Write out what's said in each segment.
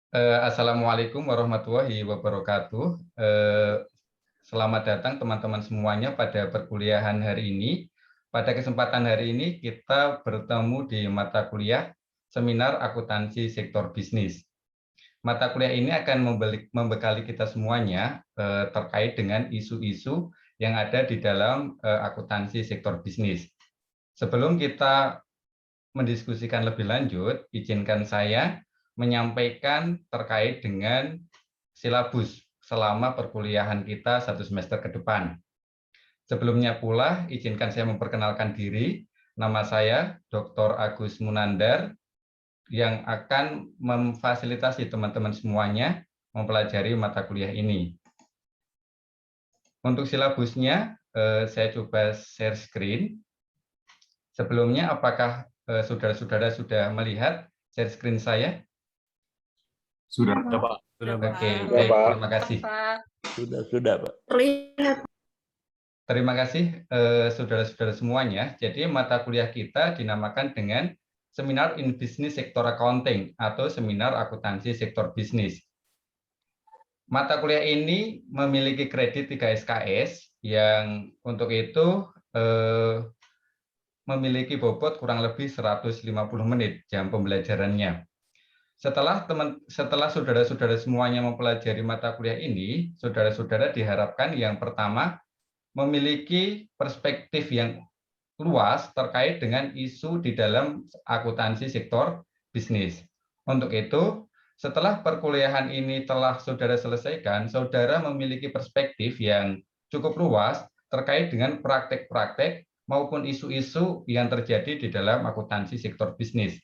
Assalamualaikum warahmatullahi wabarakatuh. Selamat datang teman-teman semuanya pada perkuliahan hari ini. Pada kesempatan hari ini kita bertemu di mata kuliah Seminar Akuntansi Sektor Bisnis. Mata kuliah ini akan membekali kita semuanya terkait dengan isu-isu yang ada di dalam akuntansi sektor bisnis. Sebelum kita mendiskusikan lebih lanjut, izinkan saya menyampaikan terkait dengan silabus selama perkuliahan kita satu semester ke depan. Sebelumnya pula, izinkan saya memperkenalkan diri. Nama saya Dr. Agus Munandar, yang akan memfasilitasi teman-teman semuanya mempelajari mata kuliah ini. Untuk silabusnya, saya coba share screen. Sebelumnya, apakah saudara-saudara sudah melihat share screen saya? Sudah, Pak. Sudah, Oke, Pak. baik, terima kasih. Sudah, Pak. Terima kasih saudara-saudara semuanya. Jadi mata kuliah kita dinamakan dengan Seminar in Business Sector Accounting atau Seminar Akuntansi Sektor Bisnis. Mata kuliah ini memiliki kredit 3 SKS yang untuk itu memiliki bobot kurang lebih 150 menit jam pembelajarannya. Setelah saudara-saudara semuanya mempelajari mata kuliah ini, saudara-saudara diharapkan yang pertama memiliki perspektif yang luas terkait dengan isu di dalam akuntansi sektor bisnis. Untuk itu, setelah perkuliahan ini telah saudara selesaikan, saudara memiliki perspektif yang cukup luas terkait dengan praktek-praktek maupun isu-isu yang terjadi di dalam akuntansi sektor bisnis.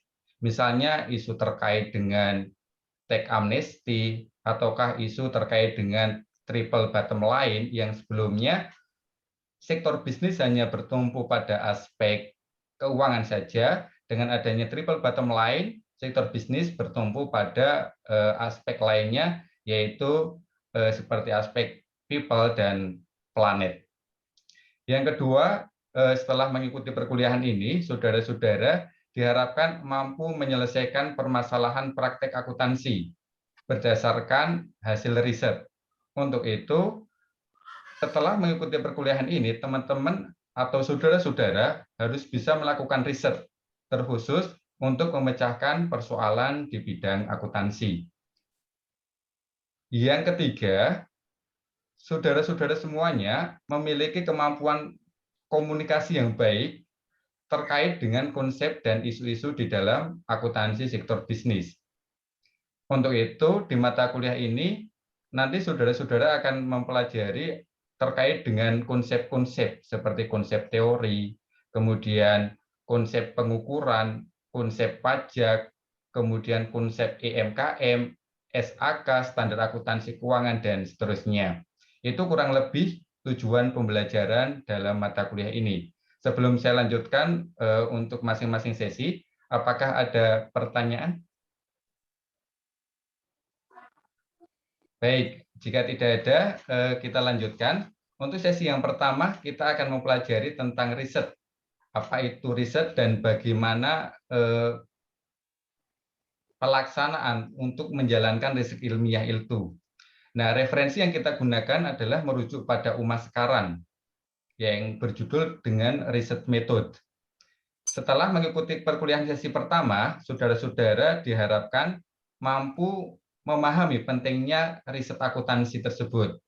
Misalnya isu terkait dengan tax amnesty, ataukah isu terkait dengan triple bottom line yang sebelumnya sektor bisnis hanya bertumpu pada aspek keuangan saja. Dengan adanya triple bottom line, sektor bisnis bertumpu pada aspek lainnya, yaitu seperti aspek people dan planet. Yang kedua, setelah mengikuti perkuliahan ini, saudara-saudara diharapkan mampu menyelesaikan permasalahan praktek akuntansi berdasarkan hasil riset. Untuk itu, setelah mengikuti perkuliahan ini, teman-teman atau saudara-saudara harus bisa melakukan riset terkhusus untuk memecahkan persoalan di bidang akuntansi. Yang ketiga, saudara-saudara semuanya memiliki kemampuan komunikasi yang baik terkait dengan konsep dan isu-isu di dalam akuntansi sektor bisnis. Untuk itu, di mata kuliah ini, nanti saudara-saudara akan mempelajari terkait dengan konsep-konsep seperti konsep teori, kemudian konsep pengukuran, konsep pajak, kemudian konsep EMKM, SAK, standar akuntansi keuangan, dan seterusnya. Itu kurang lebih tujuan pembelajaran dalam mata kuliah ini. Sebelum saya lanjutkan untuk masing-masing sesi, apakah ada pertanyaan? Baik, jika tidak ada, kita lanjutkan. Untuk sesi yang pertama, kita akan mempelajari tentang riset. Apa itu riset dan bagaimana pelaksanaan untuk menjalankan riset ilmiah itu. Nah, referensi yang kita gunakan adalah merujuk pada UMAS sekarang, yang berjudul dengan riset method. Setelah mengikuti perkuliahan sesi pertama, saudara-saudara diharapkan mampu memahami pentingnya riset akuntansi tersebut.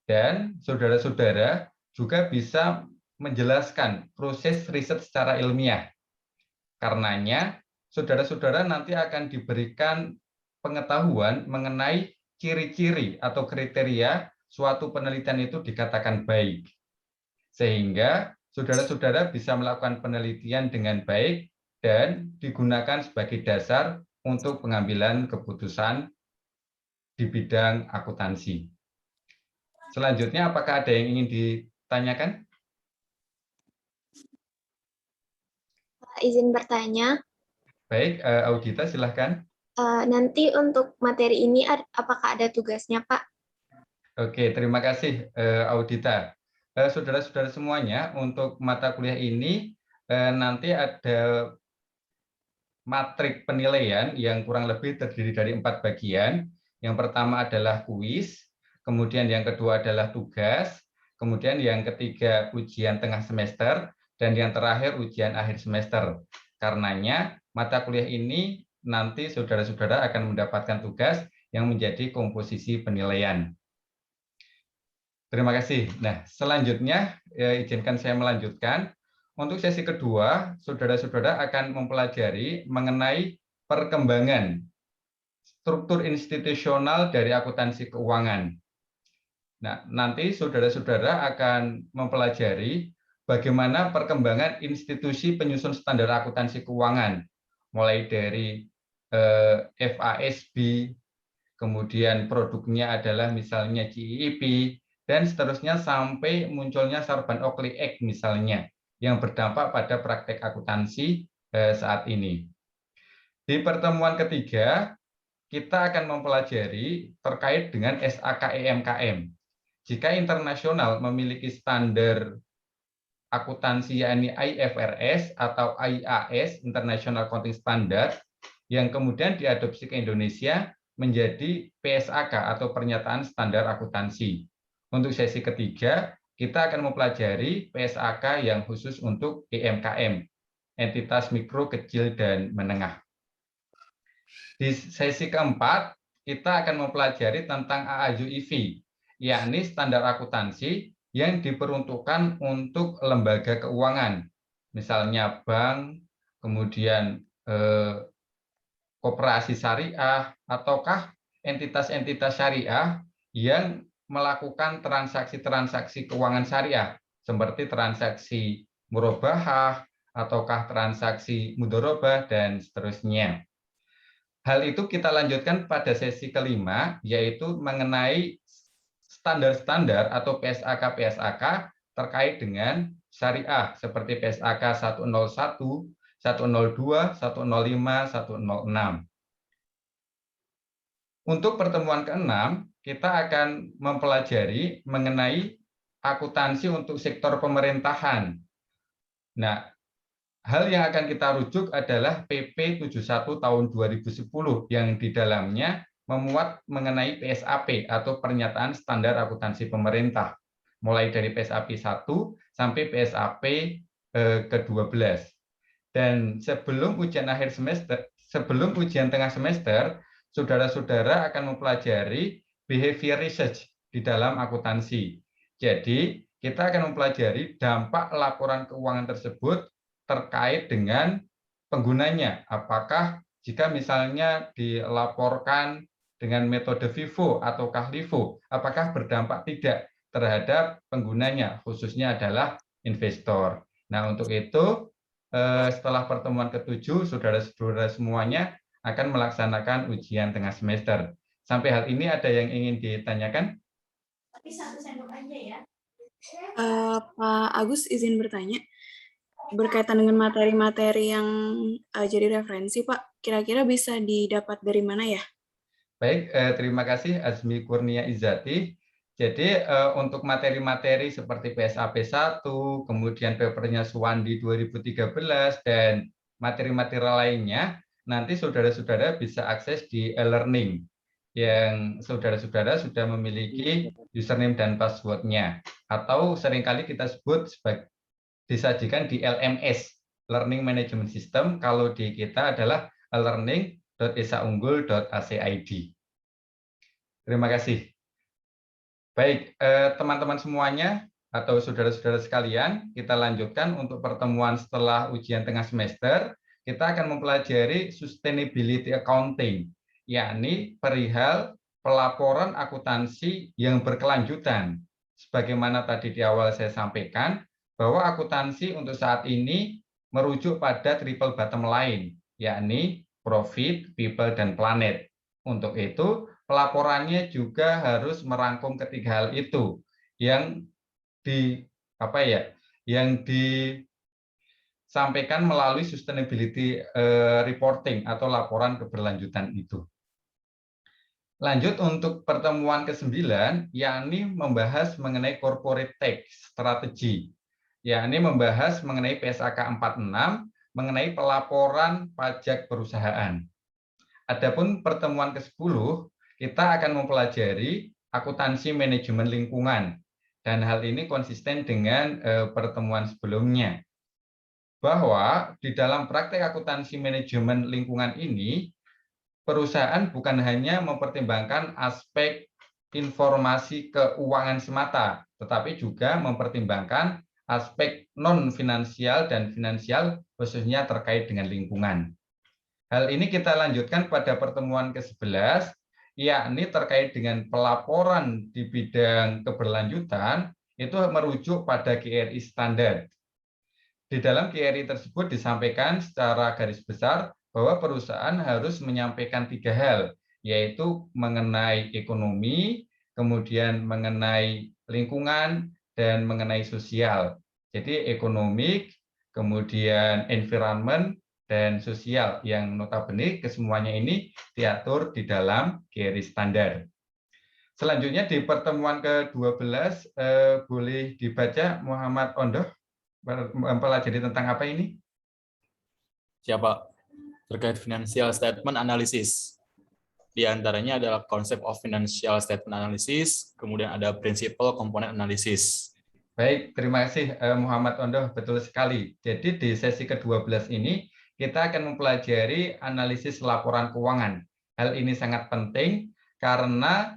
Dan saudara-saudara juga bisa menjelaskan proses riset secara ilmiah. Karenanya, saudara-saudara nanti akan diberikan pengetahuan mengenai ciri-ciri atau kriteria suatu penelitian itu dikatakan baik. Sehingga saudara-saudara bisa melakukan penelitian dengan baik dan digunakan sebagai dasar untuk pengambilan keputusan di bidang akuntansi. Selanjutnya, apakah ada yang ingin ditanyakan? Izin bertanya. Baik, Audita silahkan. Nanti untuk materi ini apakah ada tugasnya, Pak? Oke, terima kasih Audita. Saudara-saudara semuanya, untuk mata kuliah ini nanti ada matrik penilaian yang kurang lebih terdiri dari 4 bagian. Yang pertama adalah kuis, kemudian yang kedua adalah tugas, kemudian yang ketiga ujian tengah semester, dan yang terakhir ujian akhir semester. Karenanya mata kuliah ini nanti saudara-saudara akan mendapatkan tugas yang menjadi komposisi penilaian. Terima kasih. Nah, selanjutnya izinkan saya melanjutkan. Untuk sesi kedua, saudara-saudara akan mempelajari mengenai perkembangan struktur institusional dari akuntansi keuangan. Nah, nanti saudara-saudara akan mempelajari bagaimana perkembangan institusi penyusun standar akuntansi keuangan, mulai dari FASB, kemudian produknya adalah misalnya GIIP, dan seterusnya sampai munculnya Sarbanes-Oxley Act misalnya, yang berdampak pada praktek akuntansi saat ini. Di pertemuan ketiga, kita akan mempelajari terkait dengan SAKEMKM. Jika internasional memiliki standar akuntansi yakni IFRS atau IAS, International Accounting Standard, yang kemudian diadopsi ke Indonesia menjadi PSAK atau Pernyataan Standar Akuntansi. Untuk sesi ketiga, kita akan mempelajari PSAK yang khusus untuk EMKM, entitas mikro, kecil, dan menengah. Di sesi keempat, kita akan mempelajari tentang AAUIV, yakni standar akuntansi yang diperuntukkan untuk lembaga keuangan, misalnya bank, kemudian koperasi syariah, ataukah entitas-entitas syariah yang melakukan transaksi-transaksi keuangan syariah, seperti transaksi murabahah, ataukah transaksi mudharabah, dan seterusnya. Hal itu kita lanjutkan pada sesi kelima, yaitu mengenai standar-standar atau PSAK-PSAK terkait dengan syariah, seperti PSAK 101, 102, 105, 106. Untuk pertemuan ke-6, kita akan mempelajari mengenai akuntansi untuk sektor pemerintahan. Nah, hal yang akan kita rujuk adalah PP 71 tahun 2010 yang di dalamnya memuat mengenai PSAP atau Pernyataan Standar Akuntansi Pemerintah, mulai dari PSAP 1 sampai PSAP ke-12. Dan sebelum ujian akhir semester, sebelum ujian tengah semester, saudara-saudara akan mempelajari behavior research di dalam akuntansi. Jadi, kita akan mempelajari dampak laporan keuangan tersebut terkait dengan penggunanya. Apakah jika misalnya dilaporkan dengan metode FIFO atau LIFO, apakah berdampak tidak terhadap penggunanya, khususnya adalah investor. Nah, untuk itu, setelah pertemuan ke-7, saudara-saudara semuanya akan melaksanakan ujian tengah semester. Sampai hal ini ada yang ingin ditanyakan? Tapi 1 sendok aja ya. Pak Agus izin bertanya, berkaitan dengan materi-materi yang jadi referensi, Pak, kira-kira bisa didapat dari mana ya? Baik, terima kasih Azmi Kurnia Izzati. Jadi untuk materi-materi seperti PSAP 1, kemudian papernya Suwandi 2013, dan materi-materi lainnya, nanti saudara-saudara bisa akses di e-learning yang saudara-saudara sudah memiliki username dan password-nya. Atau seringkali kita sebut sebagai disajikan di LMS, Learning Management System, kalau di kita adalah learning.esaunggul.ac.id. Terima kasih. Baik, teman-teman semuanya atau saudara-saudara sekalian, kita lanjutkan untuk pertemuan setelah ujian tengah semester. Kita akan mempelajari sustainability accounting, yakni perihal pelaporan akuntansi yang berkelanjutan. Sebagaimana tadi di awal saya sampaikan, bahwa akuntansi untuk saat ini merujuk pada triple bottom line, yakni profit, people, dan planet. Untuk itu, pelaporannya juga harus merangkum ketiga hal itu yang disampaikan melalui sustainability reporting atau laporan keberlanjutan itu. Lanjut untuk pertemuan ke-9, yakni membahas mengenai corporate tax strategy, yakni membahas mengenai PSAK 46 mengenai pelaporan pajak perusahaan. Adapun pertemuan ke-10, kita akan mempelajari akuntansi manajemen lingkungan. Dan hal ini konsisten dengan pertemuan sebelumnya. Bahwa di dalam praktek akuntansi manajemen lingkungan ini, perusahaan bukan hanya mempertimbangkan aspek informasi keuangan semata, tetapi juga mempertimbangkan aspek non-finansial dan finansial khususnya terkait dengan lingkungan. Hal ini kita lanjutkan pada pertemuan ke-11, yakni terkait dengan pelaporan di bidang keberlanjutan, itu merujuk pada GRI standar. Di dalam GRI tersebut disampaikan secara garis besar bahwa perusahaan harus menyampaikan 3 hal, yaitu mengenai ekonomi, kemudian mengenai lingkungan, dan mengenai sosial. Jadi ekonomik, kemudian environment, dan sosial yang notabene kesemuanya ini diatur di dalam GRI standar. Selanjutnya di pertemuan ke-12 boleh dibaca Muhammad Ondoh mempelajari tentang apa ini? Siapa? Terkait financial statement analysis. Di antaranya adalah konsep of financial statement analysis, kemudian ada principle komponen analysis. Baik, terima kasih Muhammad Ondoh, betul sekali. Jadi di sesi ke-12 ini kita akan mempelajari analisis laporan keuangan. Hal ini sangat penting karena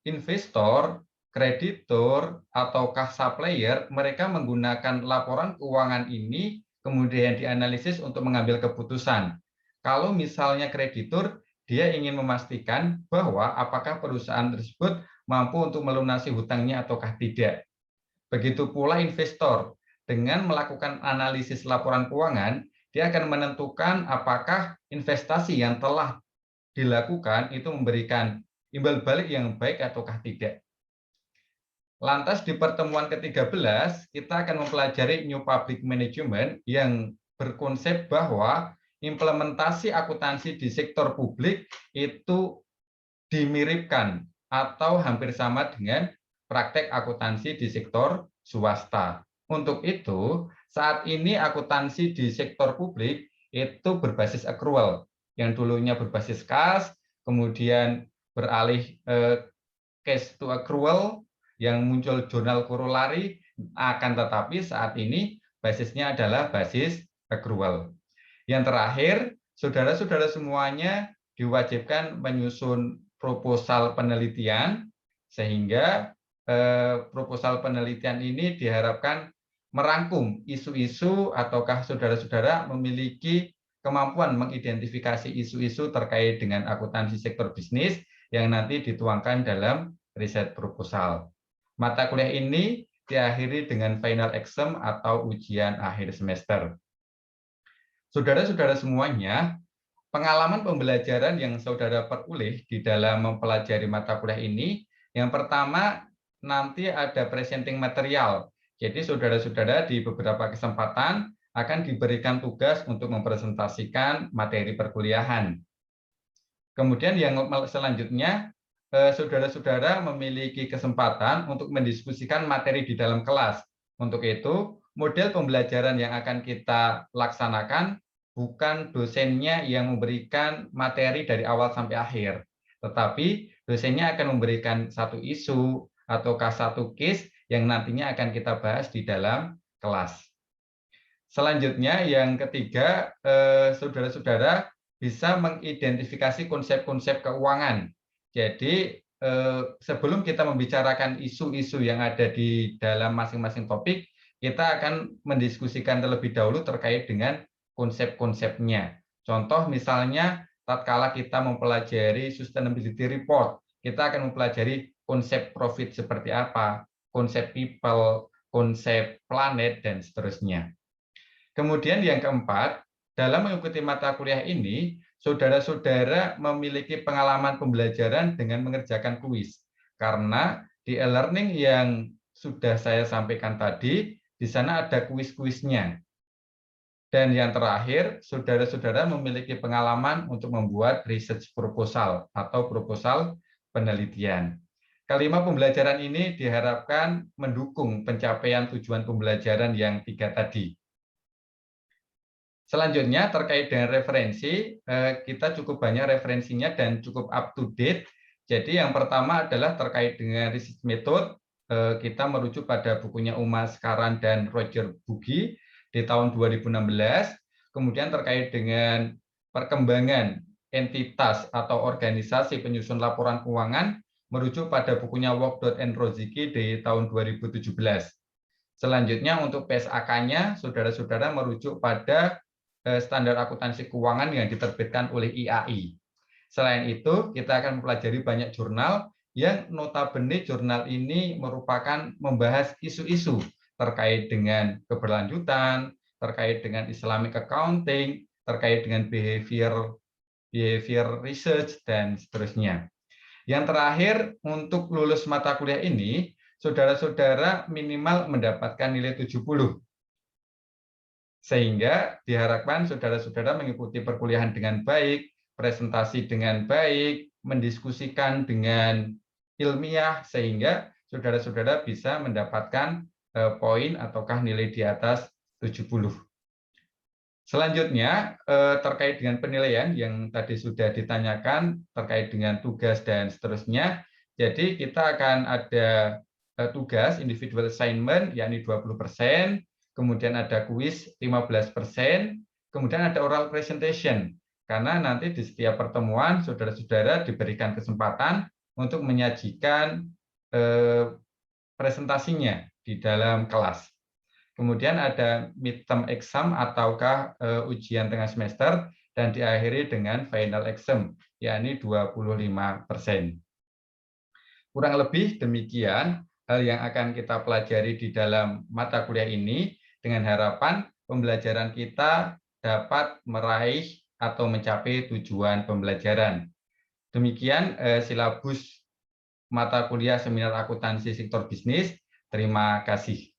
investor, kreditur, ataukah supplier, mereka menggunakan laporan keuangan ini kemudian dianalisis untuk mengambil keputusan. Kalau misalnya kreditur, dia ingin memastikan bahwa apakah perusahaan tersebut mampu untuk melunasi hutangnya ataukah tidak. Begitu pula investor, dengan melakukan analisis laporan keuangan, dia akan menentukan apakah investasi yang telah dilakukan itu memberikan imbal balik yang baik ataukah tidak. Lantas di pertemuan ke-13, kita akan mempelajari New Public Management yang berkonsep bahwa implementasi akuntansi di sektor publik itu dimiripkan atau hampir sama dengan praktek akuntansi di sektor swasta. Untuk itu, saat ini akuntansi di sektor publik itu berbasis accrual, yang dulunya berbasis kas, kemudian beralih cash to accrual, yang muncul jurnal korolari, akan tetapi saat ini basisnya adalah basis accrual. Yang terakhir, saudara-saudara semuanya diwajibkan menyusun proposal penelitian, sehingga proposal penelitian ini diharapkan merangkum isu-isu ataukah saudara-saudara memiliki kemampuan mengidentifikasi isu-isu terkait dengan akuntansi sektor bisnis yang nanti dituangkan dalam riset proposal. Mata kuliah ini diakhiri dengan final exam atau ujian akhir semester. Saudara-saudara semuanya, pengalaman pembelajaran yang saudara peroleh di dalam mempelajari mata kuliah ini, yang pertama nanti ada presenting material. Jadi saudara-saudara di beberapa kesempatan akan diberikan tugas untuk mempresentasikan materi perkuliahan. Kemudian yang selanjutnya, saudara-saudara memiliki kesempatan untuk mendiskusikan materi di dalam kelas. Untuk itu, model pembelajaran yang akan kita laksanakan bukan dosennya yang memberikan materi dari awal sampai akhir, tetapi dosennya akan memberikan satu isu ataukah satu case yang nantinya akan kita bahas di dalam kelas. Selanjutnya, yang ketiga, saudara-saudara bisa mengidentifikasi konsep-konsep keuangan. Jadi, sebelum kita membicarakan isu-isu yang ada di dalam masing-masing topik, kita akan mendiskusikan terlebih dahulu terkait dengan konsep-konsepnya. Contoh misalnya, tatkala kita mempelajari sustainability report, kita akan mempelajari konsep profit seperti apa, konsep people, konsep planet, dan seterusnya. Kemudian yang keempat, dalam mengikuti mata kuliah ini, saudara-saudara memiliki pengalaman pembelajaran dengan mengerjakan kuis. Karena di e-learning yang sudah saya sampaikan tadi, di sana ada kuis-kuisnya. Dan yang terakhir, saudara-saudara memiliki pengalaman untuk membuat research proposal atau proposal penelitian. Kelima pembelajaran ini diharapkan mendukung pencapaian tujuan pembelajaran yang 3 tadi. Selanjutnya terkait dengan referensi, kita cukup banyak referensinya dan cukup up to date. Jadi yang pertama adalah terkait dengan research method, kita merujuk pada bukunya Uma Skaran dan Roger Bugi di tahun 2016. Kemudian terkait dengan perkembangan entitas atau organisasi penyusun laporan keuangan, merujuk pada bukunya Walcott and Rozicki di tahun 2017. Selanjutnya untuk PSAK-nya, saudara-saudara merujuk pada standar akuntansi keuangan yang diterbitkan oleh IAI. Selain itu, kita akan mempelajari banyak jurnal yang notabene jurnal ini merupakan membahas isu-isu terkait dengan keberlanjutan, terkait dengan Islamic accounting, terkait dengan behavior research, dan seterusnya. Yang terakhir, untuk lulus mata kuliah ini, saudara-saudara minimal mendapatkan nilai 70. Sehingga diharapkan saudara-saudara mengikuti perkuliahan dengan baik, presentasi dengan baik, mendiskusikan dengan ilmiah, sehingga saudara-saudara bisa mendapatkan poin ataukah nilai di atas 70. Selanjutnya, terkait dengan penilaian yang tadi sudah ditanyakan, terkait dengan tugas dan seterusnya. Jadi kita akan ada tugas individual assignment, yakni 20%, kemudian ada kuis 15%, kemudian ada oral presentation, karena nanti di setiap pertemuan saudara-saudara diberikan kesempatan untuk menyajikan presentasinya di dalam kelas. Kemudian ada midterm exam ataukah ujian tengah semester, dan diakhiri dengan final exam, yakni 25%. Kurang lebih demikian hal yang akan kita pelajari di dalam mata kuliah ini, dengan harapan pembelajaran kita dapat meraih atau mencapai tujuan pembelajaran. Demikian silabus mata kuliah seminar akuntansi sektor bisnis. Terima kasih.